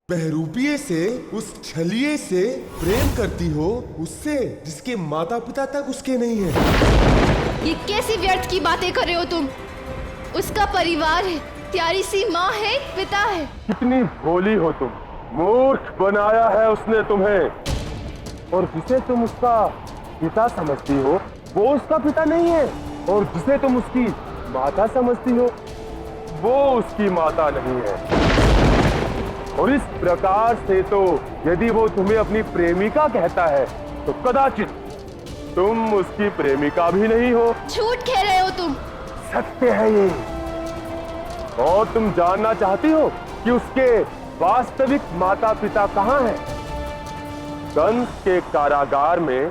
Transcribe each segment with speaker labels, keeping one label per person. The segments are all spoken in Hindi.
Speaker 1: बहरूपिये से, उस छलिए से प्रेम करती हो, उससे जिसके माता पिता तक उसके नहीं है।
Speaker 2: ये कैसी व्यर्थ की बातें कर रहे हो तुम? उसका परिवार है, प्यारी सी माँ है, पिता है।
Speaker 3: कितनी भोली हो तुम। मूर्ख बनाया है उसने तुम्हें, और जिसे तुम उसका पिता समझती हो वो उसका पिता नहीं है, और जिसे तुम उसकी माता समझती हो वो उसकी माता नहीं है। और इस प्रकार से तो यदि वो तुम्हें अपनी प्रेमिका कहता है तो कदाचित तुम उसकी प्रेमिका भी नहीं हो।
Speaker 2: झूठ कह रहे हो तुम।
Speaker 3: सत्य है ये। और तुम जानना चाहती हो कि उसके वास्तविक माता पिता कहाँ हैं? कंस के कारागार में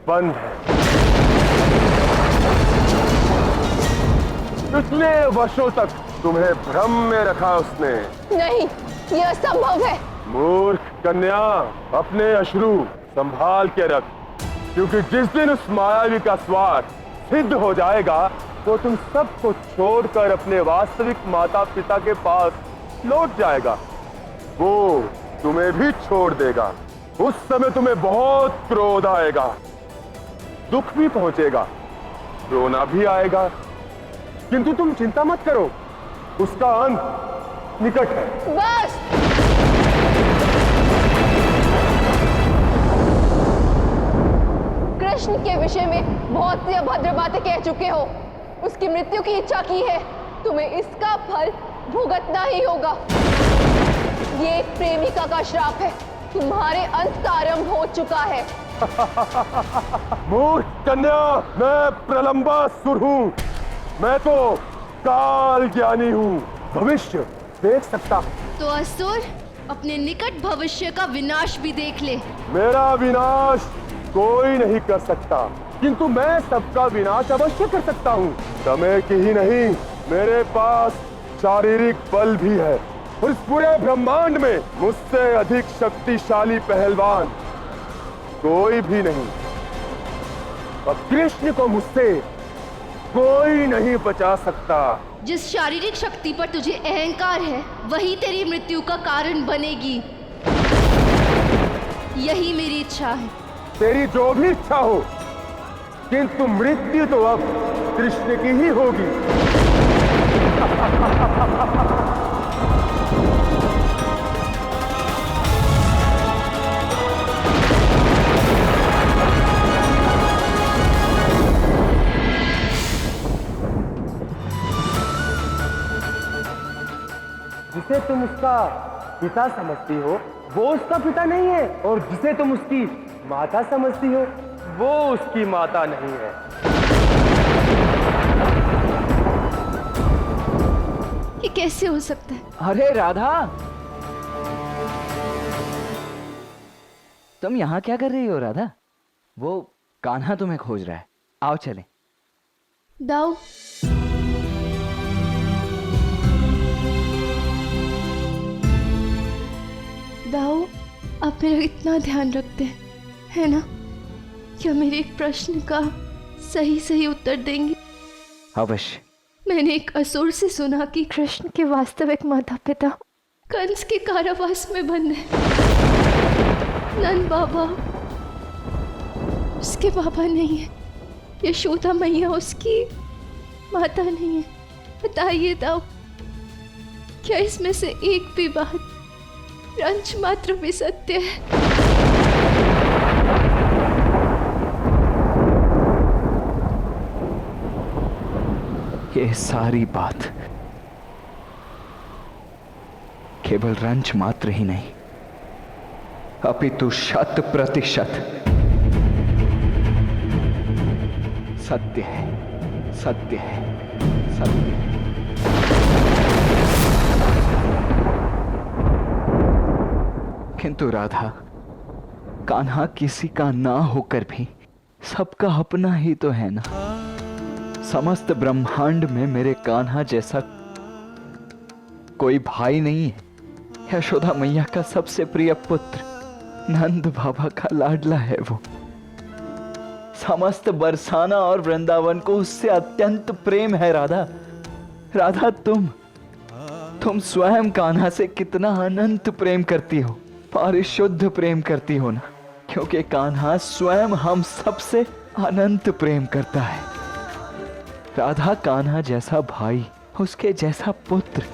Speaker 3: बंद है। इतने वर्षों तक तुम्हें भ्रम में रखा उसने।
Speaker 2: नहीं, यह असंभव है।
Speaker 3: मूर्ख कन्या, अपने अश्रु संभाल के रख, क्योंकि जिस दिन उस मायावी का स्वार्थ सिद्ध हो जाएगा वो तुम सबको छोड़कर अपने वास्तविक माता पिता के पास लौट जाएगा। वो तुम्हें भी छोड़ देगा। उस समय तुम्हें बहुत क्रोध आएगा, दुख भी पहुंचेगा, रोना भी आएगा, किंतु तुम चिंता मत करो, उसका अंत निकट है।
Speaker 2: बस। कृष्ण के विषय में बहुत सी अभद्र बातें कह चुके हो। उसकी मृत्यु की इच्छा की है, तुम्हें इसका फल भुगतना ही होगा। ये एक प्रेमिका का श्राप है, तुम्हारे अंत का आरंभ हो चुका है।
Speaker 3: मूर्ख कन्या, मैं प्रलंबासुर हूँ। मैं तो काल ज्ञानी हूँ, भविष्य देख सकता हूँ।
Speaker 2: तो असुर, अपने निकट भविष्य का विनाश भी देख ले।
Speaker 3: मेरा विनाश कोई नहीं कर सकता, किंतु मैं सबका विनाश अवश्य कर सकता हूँ। समय की ही नहीं, मेरे पास शारीरिक बल भी है, और इस पूरे ब्रह्मांड में मुझसे अधिक शक्तिशाली पहलवान कोई भी नहीं। अब कृष्ण को मुझसे कोई नहीं बचा सकता।
Speaker 2: जिस शारीरिक शक्ति पर तुझे अहंकार है, वही तेरी मृत्यु का कारण बनेगी। यही मेरी इच्छा है।
Speaker 3: तेरी जो भी इच्छा हो, किंतु मृत्यु तो अब कृष्ण की ही होगी। जिसे तुम उसका पिता समझती हो वो उसका पिता नहीं है, और जिसे तुम उसकी माता समझती हो वो उसकी माता नहीं है।
Speaker 2: ये कैसे हो सकता है?
Speaker 4: अरे राधा, तुम यहाँ क्या कर रही हो राधा? वो कान्हा तुम्हें खोज रहा है, आओ चलें।
Speaker 2: दाऊ, दाऊ, आप मेरा इतना ध्यान रखते हैं, है ना? क्या मेरे एक प्रश्न का सही सही उत्तर देंगे?
Speaker 4: अवश्य।
Speaker 2: मैंने एक असुर से सुना कि कृष्ण के वास्तविक माता पिता कंस के कारावास में बंद है। नंद बाबा उसके बाबा नहीं है, यशोदा मैया उसकी माता नहीं है। बताइए दाऊ, क्या इसमें से एक भी बात रंच मात्र भी सत्य है?
Speaker 4: ये सारी बात केवल रंच मात्र ही नहीं, अपितु 100% सत्य है, सत्य है, सत्य है। किंतु राधा, कान्हा किसी का ना होकर भी सबका अपना ही तो है ना। समस्त ब्रह्मांड में मेरे कान्हा जैसा कोई भाई नहीं है। यशोदा मैया का सबसे प्रिय पुत्र, नंद बाबा का लाडला है वो। समस्त बरसाना और वृंदावन को उससे अत्यंत प्रेम है। राधा, राधा, तुम तुम स्वयं कान्हा से कितना अनंत प्रेम करती हो, परिशुद्ध प्रेम करती हो ना, क्योंकि कान्हा स्वयं हम सबसे अनंत प्रेम करता है। राधा कान्हा जैसा भाई, उसके जैसा पुत्र,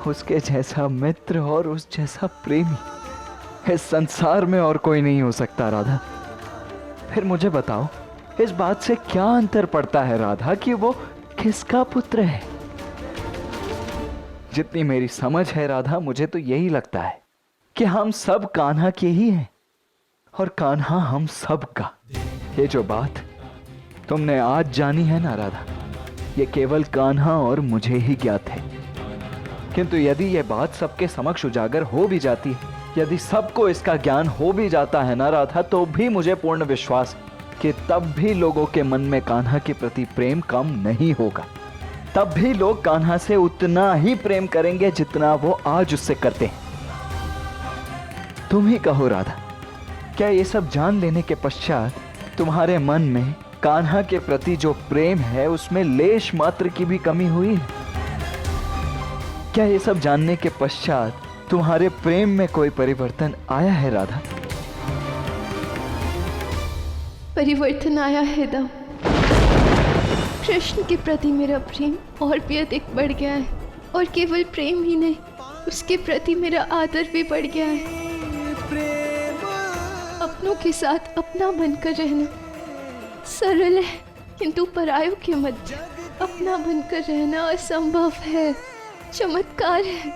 Speaker 4: उसके जैसा मित्र और उस जैसा प्रेमी इस संसार में और कोई नहीं हो सकता। राधा, फिर मुझे बताओ, इस बात से क्या अंतर पड़ता है राधा कि वो किसका पुत्र है? जितनी मेरी समझ है राधा, मुझे तो यही लगता है कि हम सब कान्हा के ही हैं और कान्हा हम सब का। ये जो बात तुमने आज जानी है ना राधा, ये केवल कान्हा और मुझे ही ज्ञात है। किंतु यदि ये बात सबके समक्ष उजागर हो भी जाती है, यदि सबको इसका ज्ञान हो भी जाता है ना राधा, तो भी मुझे पूर्ण विश्वास कि तब भी लोगों के मन में कान्हा के प्रति प्रेम कम नहीं होगा। तब भी लोग कान्हा से उतना ही प्रेम करेंगे जितना वो आज उससे करते हैं। तुम ही कहो राधा, क्या ये सब जान लेने के पश्चात तुम्हारे मन में कान्हा के प्रति जो प्रेम है उसमें लेश मात्र की भी कमी हुई है? क्या ये सब जानने के पश्चात तुम्हारे प्रेम में कोई परिवर्तन आया है राधा?
Speaker 5: परिवर्तन आया है दाऊ। कृष्ण के प्रति मेरा प्रेम और भी अधिक बढ़ गया है, और केवल प्रेम ही नहीं, उसके प्रति मेरा आदर भी बढ़ गया है। अपनों के साथ अपना बनकर रहना सरल है, किंतु परायों के मध्य अपना बनकर रहना असंभव है, चमत्कार है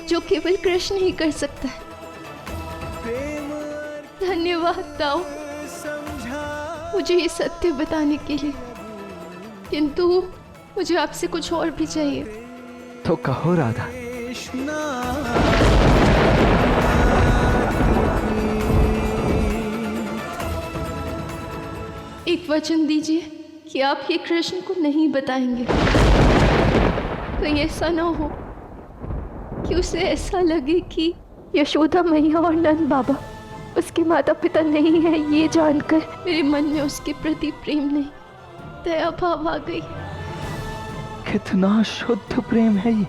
Speaker 5: जो केवल कृष्ण ही कर सकता है। धन्यवाद दाऊ मुझे ये सत्य बताने के लिए, किंतु मुझे आपसे कुछ और भी चाहिए।
Speaker 4: तो कहो राधा।
Speaker 5: एक वचन दीजिए कि आप ये कृष्ण को नहीं बताएंगे। कहीं ऐसा ना हो कि उसे ऐसा लगे कि यशोदा मैया और नंद बाबा उसके माता पिता नहीं है, ये जानकर मेरे मन में उसके प्रति प्रेम नहीं, दया भाव आ गई।
Speaker 4: कितना शुद्ध प्रेम है ये।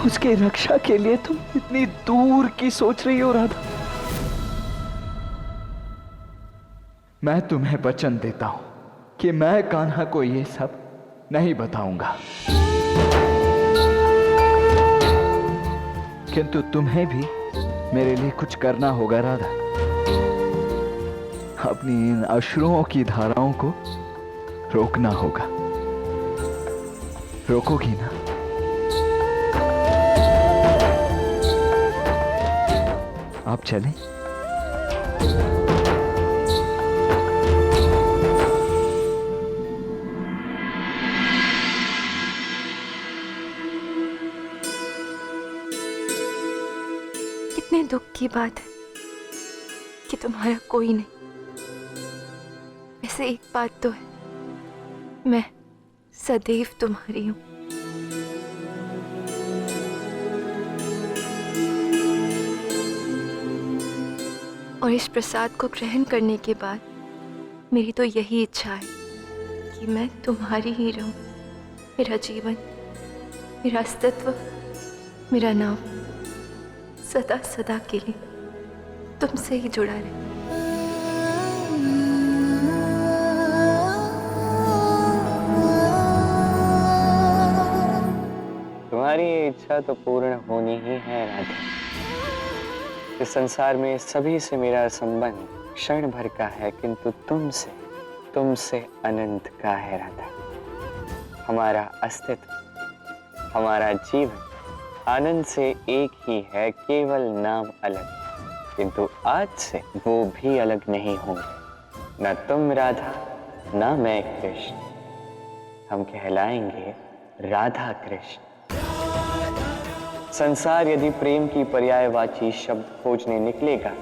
Speaker 4: उसके रक्षा के लिए तुम इतनी दूर की सोच रही हो राधा। मैं तुम्हें वचन देता हूं कि मैं कान्हा को ये सब नहीं बताऊंगा, किंतु तुम्हें भी मेरे लिए कुछ करना होगा राधा। अपनी इन अश्रुओं की धाराओं को रोकना होगा। रोकोगी ना? आप चलें?
Speaker 5: कितने दुख की बात है कि तुम्हारा कोई नहीं। वैसे एक बात तो है, मैं सदैव तुम्हारी हूं। और इस प्रसाद को ग्रहण करने के बाद मेरी तो यही इच्छा है कि मैं तुम्हारी ही रहूं। मेरा जीवन, मेरा अस्तित्व, मेरा नाम सदा सदा के लिए तुमसे ही जुड़ा रहे।
Speaker 6: तुम्हारी ये इच्छा तो पूर्ण होनी ही है राधा। इस संसार में सभी से मेरा संबंध क्षण भर का है, किंतु तुमसे अनंत का है राधा। हमारा अस्तित्व, हमारा जीवन आनंद से एक ही है, केवल नाम अलग, किंतु आज से वो भी अलग नहीं होंगे। न तुम राधा, न मैं कृष्ण, हम कहलाएंगे राधा कृष्ण। संसार यदि प्रेम की पर्यायवाची शब्द खोजने निकलेगा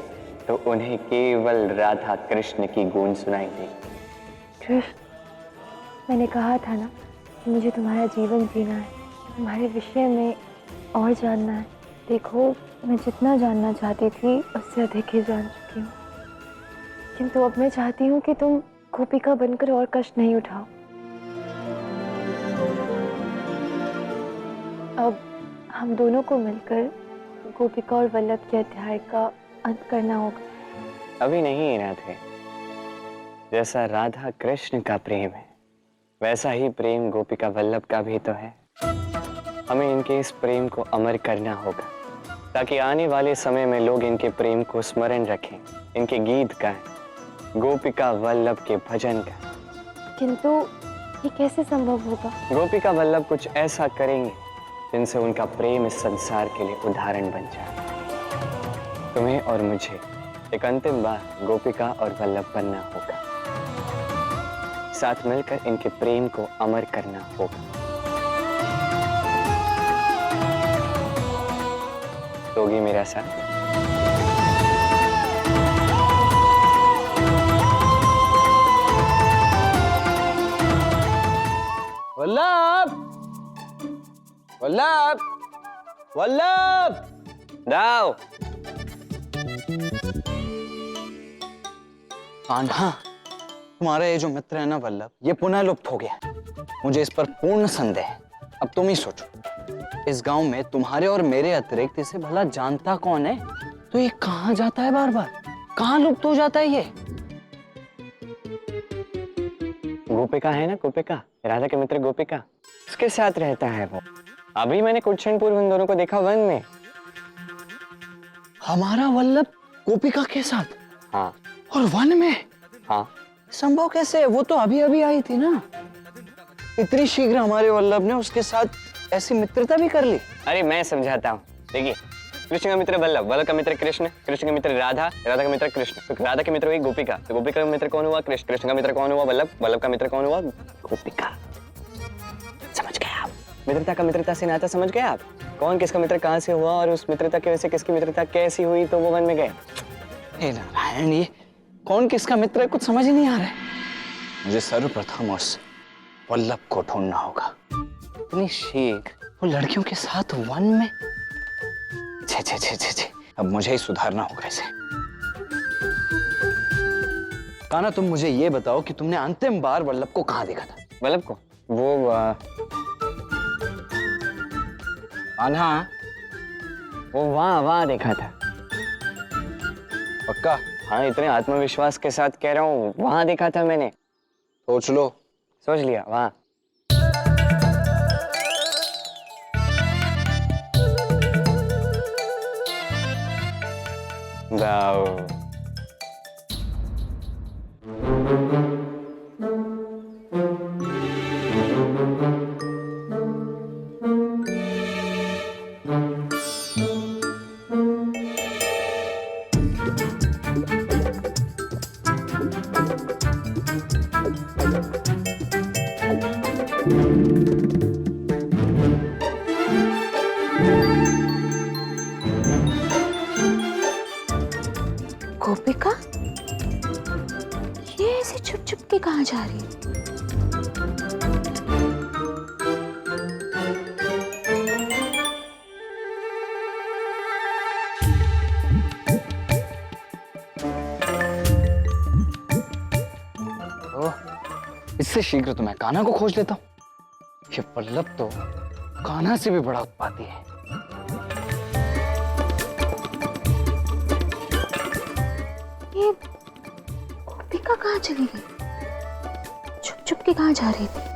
Speaker 6: तो उन्हें केवल राधा कृष्ण की गूंज सुनाई देगी।
Speaker 7: कृष्ण, मैंने कहा था ना कि मुझे तुम्हारा जीवन जीना है, तुम्हारे विषय में और जानना है। देखो, मैं जितना जानना चाहती थी उससे अधिक ही जान चुकी हूँ, किंतु अब मैं चाहती हूँ कि तुम गोपिका बनकर और कष्ट नहीं उठाओ। अब हम दोनों को मिलकर गोपिका और वल्लभ के अध्याय का अंत करना होगा।
Speaker 6: अभी नहीं राधे। जैसा राधा कृष्ण का प्रेम है वैसा ही प्रेम गोपिका वल्लभ का भी तो है। हमें इनके इस प्रेम को अमर करना होगा ताकि आने वाले समय में लोग इनके प्रेम को स्मरण रखें, इनके गीत गाएं, गोपिका वल्लभ के भजन गाएं।
Speaker 7: किंतु ये कैसे संभव होगा?
Speaker 6: गोपिका वल्लभ कुछ ऐसा करेंगे जिनसे उनका प्रेम इस संसार के लिए उदाहरण बन जाए। तुम्हें और मुझे एक अंतिम बार गोपिका और वल्लभ बनना होगा, साथ मिलकर इनके प्रेम को अमर करना होगा। दोगी मेरा साथ?
Speaker 8: वल्लभ, वल्लभ, वल्लभ,
Speaker 6: दाव।
Speaker 8: कान्हा, तुम्हारा ये जो मित्र है ना वल्लभ, ये पुनः लुप्त हो गया। मुझे इस पर पूर्ण संदेह है। अब तुम ही सोचो, इस गांव में तुम्हारे और मेरे अतिरिक्त इसे भला जानता कौन है? तो ये कहाँ जाता है बार बार? कहाँ लुप्त हो जाता है ये?
Speaker 6: गोपिका है ना, गोपिका, राधा के मित्र गोपिका, उसके साथ रहता है वो। अभी मैंने कुछ क्षण पूर्व उन दोनों को देखा वन में।
Speaker 8: हमारा वल्लभ गोपिका के साथ?
Speaker 6: हाँ।
Speaker 8: और वन में?
Speaker 6: हाँ।
Speaker 8: संभव कैसे है? वो तो अभी अभी आई थी ना। इतनी शीघ्र हमारे वल्लभ ने उसके साथ ऐसी मित्रता भी कर ली?
Speaker 6: अरे मैं समझाता हूँ। देखिए, कृष्ण का मित्र वल्लभ, वल्लभ का मित्र कृष्ण, कृष्ण का मित्र राधा, राधा का मित्र कृष्ण, तो राधा के मित्र हुई गोपिका, तो गोपिका का मित्र कौन हुआ? कृष्ण, कृष्ण का मित्र कौन हुआ? वल्लभ, वल्लभ का मित्र कौन हुआ? गोपिका। समझ गए आप? मित्रता का मित्रता से नाता समझ गए आप? कौन किसका मित्र कहाँ से हुआ और उस मित्रता की वजह से किसकी मित्रता कैसी हुई, तो वो वन में गए।
Speaker 8: हे नारायण, ये कौन किसका मित्र है कुछ समझ ही नहीं आ रहा है। मुझे सर्वप्रथम उस वल्लभ को ढूंढना होगा। इतनी शीघ्र वो लड़कियों के साथ वन में? छे छे छे छे छे, अब मुझे ही सुधारना होगा इसे। कान्हा, तुम मुझे ये बताओ कि तुमने अंतिम बार वल्लभ को कहाँ देखा था?
Speaker 6: वल्लभ को? वो
Speaker 8: कान्हा,
Speaker 6: वो वहाँ देखा था।
Speaker 8: पक्का?
Speaker 6: हाँ, इतने आत्मविश्वास के साथ कह रहा हूँ, वहाँ देखा था मैंने।
Speaker 8: सोच लो।
Speaker 6: सोच लिया, वहाँ। दाओ।
Speaker 5: गोपिका, ये ऐसे छुप छुप के कहाँ जा रही है?
Speaker 8: इससे शीघ्र तो मैं कान्हा को खोज लेता हूँ। ये वल्लभ तो कान्हा से भी बड़ा उत्पाती है।
Speaker 5: ये गोपिका कहाँ चली गई? छुप छुप के कहाँ जा रही थी?